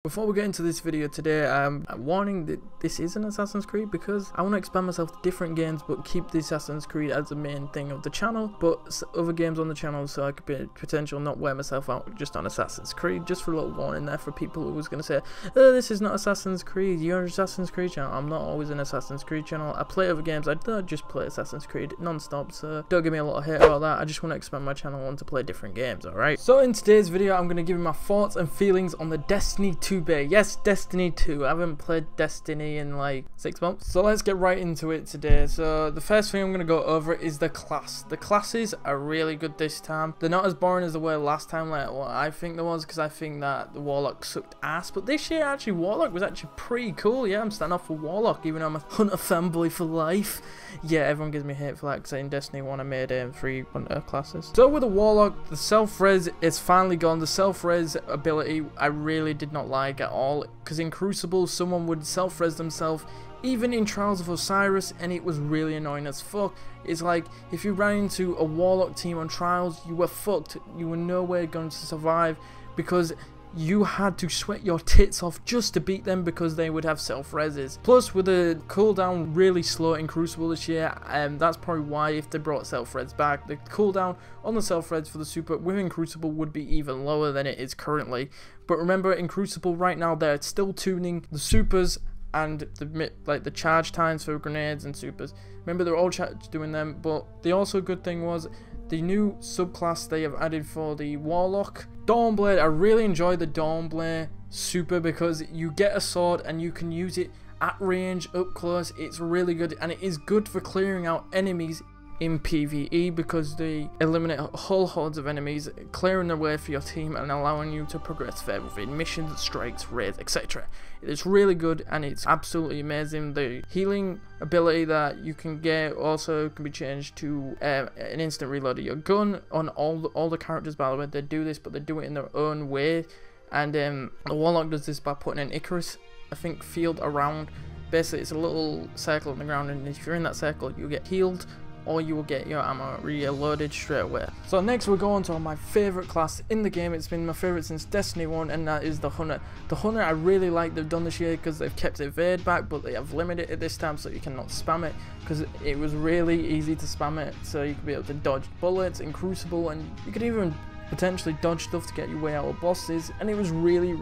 Before we get into this video today, I'm warning that this is an Assassin's Creed because I want to expand myself to different games but keep the Assassin's Creed as the main thing of the channel, but other games on the channel so I could be potential not wear myself out just on Assassin's Creed. Just for a little warning there for people who was going to say, oh, this is not Assassin's Creed, you're an Assassin's Creed channel. I'm not always an Assassin's Creed channel. I play other games, I don't just play Assassin's Creed non-stop, so don't give me a lot of hate about that. I just want to expand my channel and to play different games, alright? So in today's video, I'm going to give you my thoughts and feelings on the Destiny 2 beta. Yes, Destiny 2. I haven't played Destiny in like 6 months. So let's get right into it today. So the first thing I'm going to go over is the class. The classes are really good this time. They're not as boring as they were last time, like what I think there was, because I think that the Warlock sucked ass. But this year, actually, Warlock was actually pretty cool. Yeah, I'm starting off for Warlock, even though I'm a Hunter fanboy for life. Yeah, everyone gives me hate for that, because in Destiny 1 I made 3 Hunter classes. So with the Warlock, the self-res is finally gone. The self-res ability I really did not like at all, because in Crucible someone would self-res themselves even in Trials of Osiris, and it was really annoying as fuck. It's like if you ran into a Warlock team on Trials, you were fucked. You were nowhere going to survive because you had to sweat your tits off just to beat them because they would have self-reses. Plus, with the cooldown really slow in Crucible this year, that's probably why if they brought self-res back, the cooldown on the self-res for the super within Crucible would be even lower than it is currently. But remember, in Crucible right now, they're still tuning the supers and the charge times for grenades and supers. Remember, they're all doing them, but the also good thing was the new subclass they have added for the Warlock, Dawnblade. I really enjoy the Dawnblade super because you get a sword and you can use it at range, up close. It's really good, and it is good for clearing out enemies in PvE because they eliminate whole hordes of enemies, clearing the way for your team and allowing you to progress further within missions, strikes, raids, etc. It's really good and it's absolutely amazing. The healing ability that you can get also can be changed to an instant reload of your gun on all the characters. By the way, they do this, but they do it in their own way. And the Warlock does this by putting an Icarus, I think, field around. Basically, it's a little circle on the ground, and if you're in that circle, you get healed, or you will get your ammo reloaded straight away. So next we're going to my favourite class in the game. It's been my favourite since Destiny 1, and that is the Hunter. The Hunter I really like they've done this year because they've kept evade back, but they have limited it this time so you cannot spam it, because it was really easy to spam it, so you could be able to dodge bullets in Crucible, and you could even potentially dodge stuff to get your way out of bosses, and it was really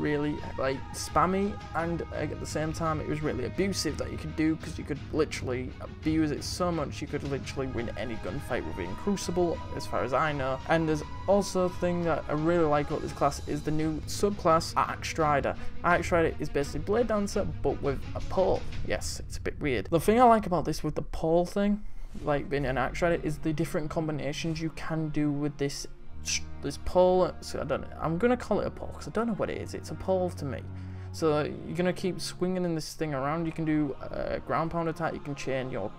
like spammy, and at the same time it was really abusive that you could do, because you could literally abuse it so much you could literally win any gunfight within Crucible as far as I know. And there's also a thing that I really like about this class is the new subclass Axe Strider. Axe Strider is basically Blade Dancer but with a pole. Yes, it's a bit weird. The thing I like about this with the pole thing, like being an Axe Strider, is the different combinations you can do with this pole. So I don't know, I'm gonna call it a pole because I don't know what it is. It's a pole to me. So you're gonna keep swinging in this thing around. You can do a ground pound attack. You can chain your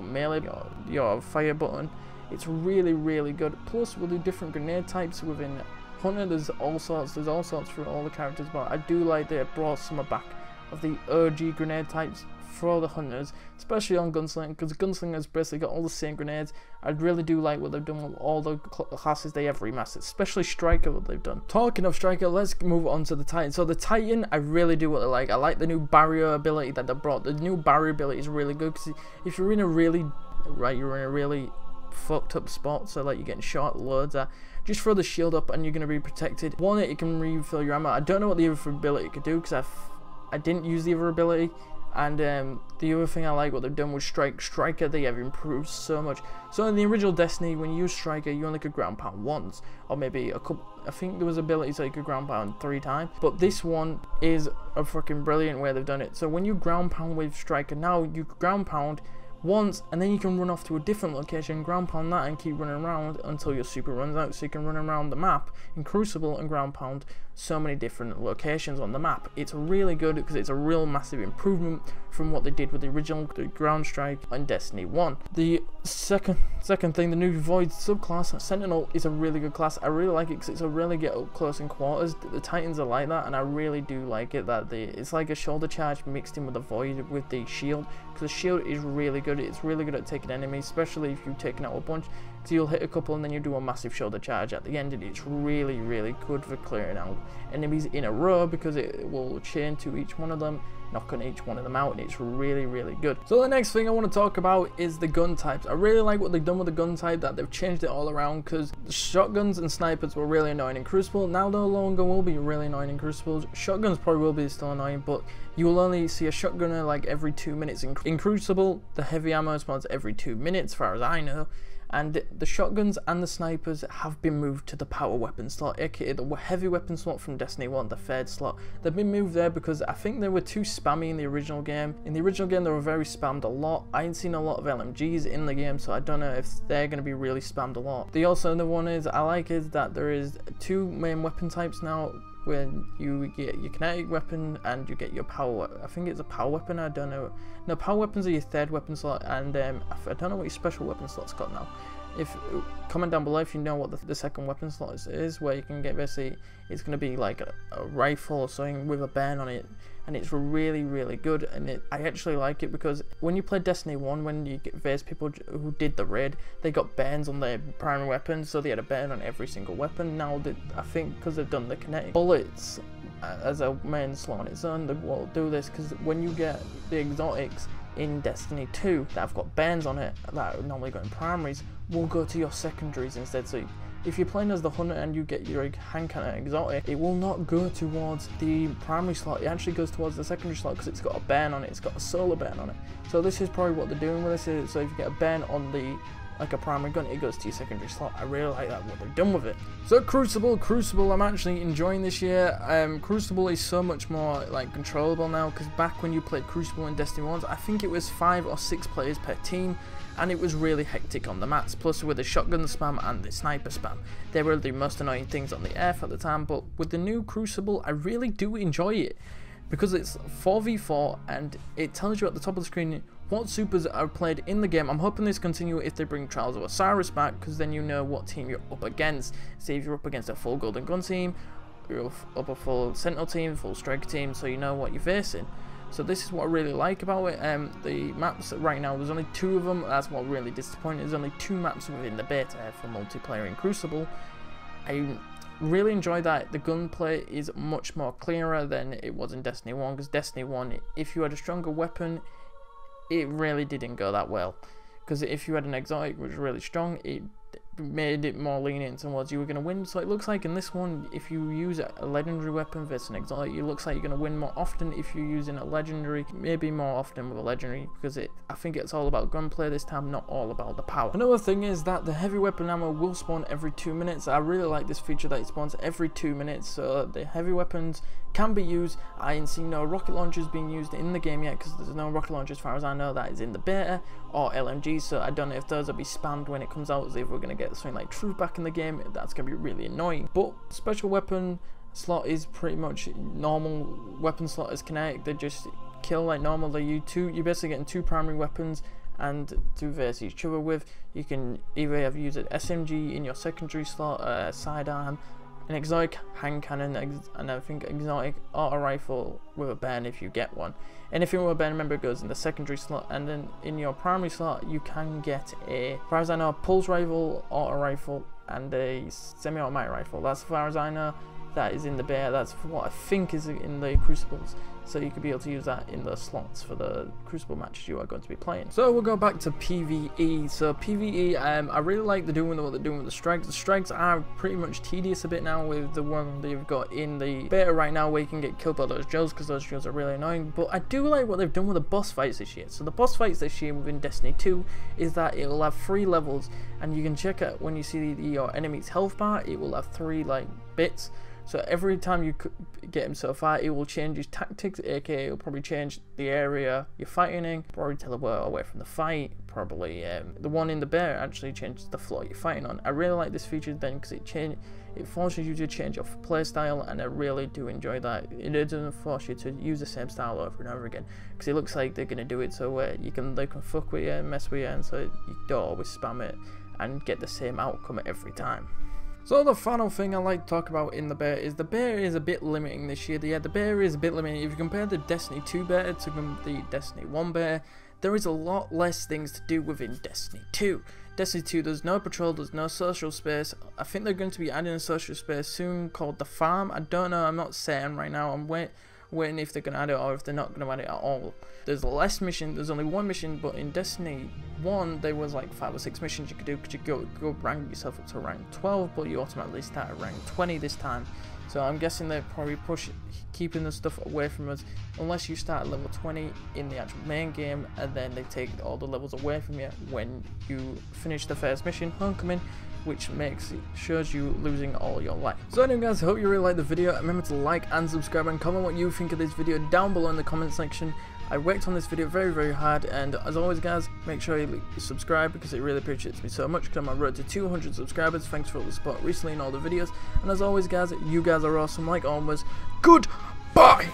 melee, your fire button. It's really good. Plus we'll do different grenade types within Hunter. There's all sorts for all the characters, but I do like they brought some back of the OG grenade types for the Hunters, especially on Gunslinger, because Gunslinger's basically got all the same grenades. I really do like what they've done with all the classes they have remastered, especially Striker, what they've done. Talking of Striker, let's move on to the Titan. So the Titan, I really do what I like. I like the new barrier ability that they brought. The new barrier ability is really good, because if you're in a really fucked up spot, so like you're getting shot loads at, just throw the shield up and you're going to be protected. One, it can refill your ammo. I don't know what the other ability could do, because I didn't use the other ability. And the other thing I like what they've done with Striker, they have improved so much. So in the original Destiny, when you use Striker, you only could ground pound once, or maybe a couple. I think there was abilities so you could ground pound 3 times. But this one is a fucking brilliant way they've done it. So when you ground pound with Striker, now you ground pound once, and then you can run off to a different location, ground pound that, and keep running around until your super runs out. So you can run around the map in Crucible and ground pound so many different locations on the map. It's really good because it's a real massive improvement from what they did with the original ground strike in Destiny 1. The second thing, the new Void subclass, Sentinel, is a really good class. I really like it because it's a really get up close in quarters. The Titans are like that, and I really do like it that it's like a shoulder charge mixed in with the Void with the shield, because the shield is really good. It's really good at taking enemies, especially if you've taken out a bunch. because you'll hit a couple and then you do a massive shoulder charge at the end, and it's really, really good for clearing out enemies in a row, because it will chain to each one of them, knocking each one of them out, and it's really, really good. So the next thing I want to talk about is the gun types. I really like what they've done with the gun type, that they've changed it all around, because shotguns and snipers were really annoying in Crucible. Now no longer will be really annoying in Crucible. Shotguns probably will be still annoying, but you will only see a shotgunner like every 2 minutes in Crucible. The heavy ammo spawns every 2 minutes, as far as I know. And the shotguns and the snipers have been moved to the power weapon slot, aka the heavy weapon slot from Destiny 1, the third slot. They've been moved there because I think they were too spammy in the original game. In the original game, they were very spammed a lot. I ain't seen a lot of LMGs in the game, so I don't know if they're going to be really spammed a lot. The also another one is, I like is that there is 2 main weapon types now, when you get your kinetic weapon and you get your power. I think it's a power weapon, I don't know. No, power weapons are your third weapon slot, and I don't know what your special weapon slot's got now. Comment down below if you know what the second weapon slot is, where you can get, basically it's going to be like a rifle or something with a burn on it, and it's really, really good. And I actually like it, because when you play Destiny 1, when you get various people who did the raid, they got burns on their primary weapons, so they had a burn on every single weapon. Now I think because they've done the kinetic bullets as a main slot on its own, they will do this, because when you get the exotics in Destiny 2 that have got burns on it that normally go in primaries, will go to your secondaries instead. So if you're playing as the hunter and you get your hand cannon exotic, it will not go towards the primary slot, it actually goes towards the secondary slot, because it's got a burn on it, it's got a solar burn on it. So this is probably what they're doing with this. So if you get a burn on the a primary gun, it goes to your secondary slot. I really like that, what they've done with it. So Crucible, I'm actually enjoying this year. Crucible is so much more like controllable now, because back when you played Crucible in Destiny 1, I think it was 5 or 6 players per team, and it was really hectic on the maps. Plus with the shotgun spam and the sniper spam, they were the most annoying things on the earth at the time. But with the new Crucible, I really do enjoy it, because it's 4v4 and it tells you at the top of the screen what supers are played in the game. I'm hoping this continue if they bring Trials of Osiris back, because then you know what team you're up against. Say if you're up against a full Golden Gun team, you're up a full Sentinel team, full Striker team, so you know what you're facing. So this is what I really like about it. The maps right now, there's only 2 of them. That's what really disappointing. There's only 2 maps within the beta for multiplayer in Crucible. I really enjoy that the gunplay is much more clearer than it was in Destiny 1, because Destiny 1, if you had a stronger weapon, it really didn't go that well, because if you had an exotic which was really strong, it made it more lenient towards you were going to win. So it looks like in this one, if you use a legendary weapon versus an exotic, it looks like you're going to win more often if you're using a legendary, maybe more often with a legendary, because I think it's all about gunplay this time, not all about the power. Another thing is that the heavy weapon ammo will spawn every 2 minutes. I really like this feature that it spawns every 2 minutes, so the heavy weapons can be used. I ain't seen no rocket launchers being used in the game yet, because there's no rocket launcher as far as I know that is in the beta, or LMG, so I don't know if those will be spammed when it comes out, as if we're going to get something like Truth back in the game. That's going to be really annoying. But special weapon slot is pretty much normal weapon slot as kinetic. They just kill like normal. You're basically getting 2 primary weapons and to verse each other with. You can either have used an SMG in your secondary slot, sidearm, an exotic hand cannon, and I think exotic auto rifle with a burn if you get one. Anything with a burn, remember, goes in the secondary slot, and then in your primary slot you can get as far as I know, a pulse rifle, auto rifle, and a semi-automatic rifle. That's as far as I know. That is in the beta. That's what I think is in the Crucibles. So you could be able to use that in the slots for the Crucible matches you are going to be playing. So we'll go back to PvE. So PvE, I really like what they're doing with the strikes. The strikes are pretty much tedious a bit now with the one they've got in the beta right now, where you can get killed by those drills, because those drills are really annoying. But I do like what they've done with the boss fights this year. So the boss fights this year within Destiny 2 is that it will have 3 levels, and you can check out when you see your enemy's health bar, it will have 3 like bits. So every time you get him so far, it will change his tactics, aka it'll probably change the area you're fighting in, probably teleport away from the fight, probably the one in the bear actually changes the floor you're fighting on. I really like this feature then, because it forces you to change your playstyle, and I really do enjoy that. It doesn't force you to use the same style over and over again, because it looks like they're going to do it so they can fuck with you and mess with you, and so you don't always spam it and get the same outcome every time. So the final thing I like to talk about in the beta is the beta is a bit limiting this year. Yeah, the beta is a bit limiting. If you compare the Destiny 2 beta to the Destiny 1 beta, there is a lot less things to do within Destiny 2. Destiny 2, there's no patrol, there's no social space. I think they're going to be adding a social space soon called the farm. I don't know, I'm not certain right now. I'm waiting if they're going to add it or if they're not going to add it at all. There's less mission, there's only one mission, but in Destiny 1 there was like 5 or 6 missions you could do. Could you go rank yourself up to rank 12, but you automatically start at rank 20 this time. So I'm guessing they're probably keeping the stuff away from us unless you start at level 20 in the actual main game, and then they take all the levels away from you when you finish the first mission, Homecoming, which shows you losing all your life. So anyway guys, I hope you really liked the video. Remember to like and subscribe and comment what you think of this video down below in the comment section. I worked on this video very hard, and as always guys, make sure you subscribe because it really appreciates me so much because I'm on my road to 200 subscribers. Thanks for all the support recently in all the videos, and as always guys, you guys are awesome like always. Goodbye!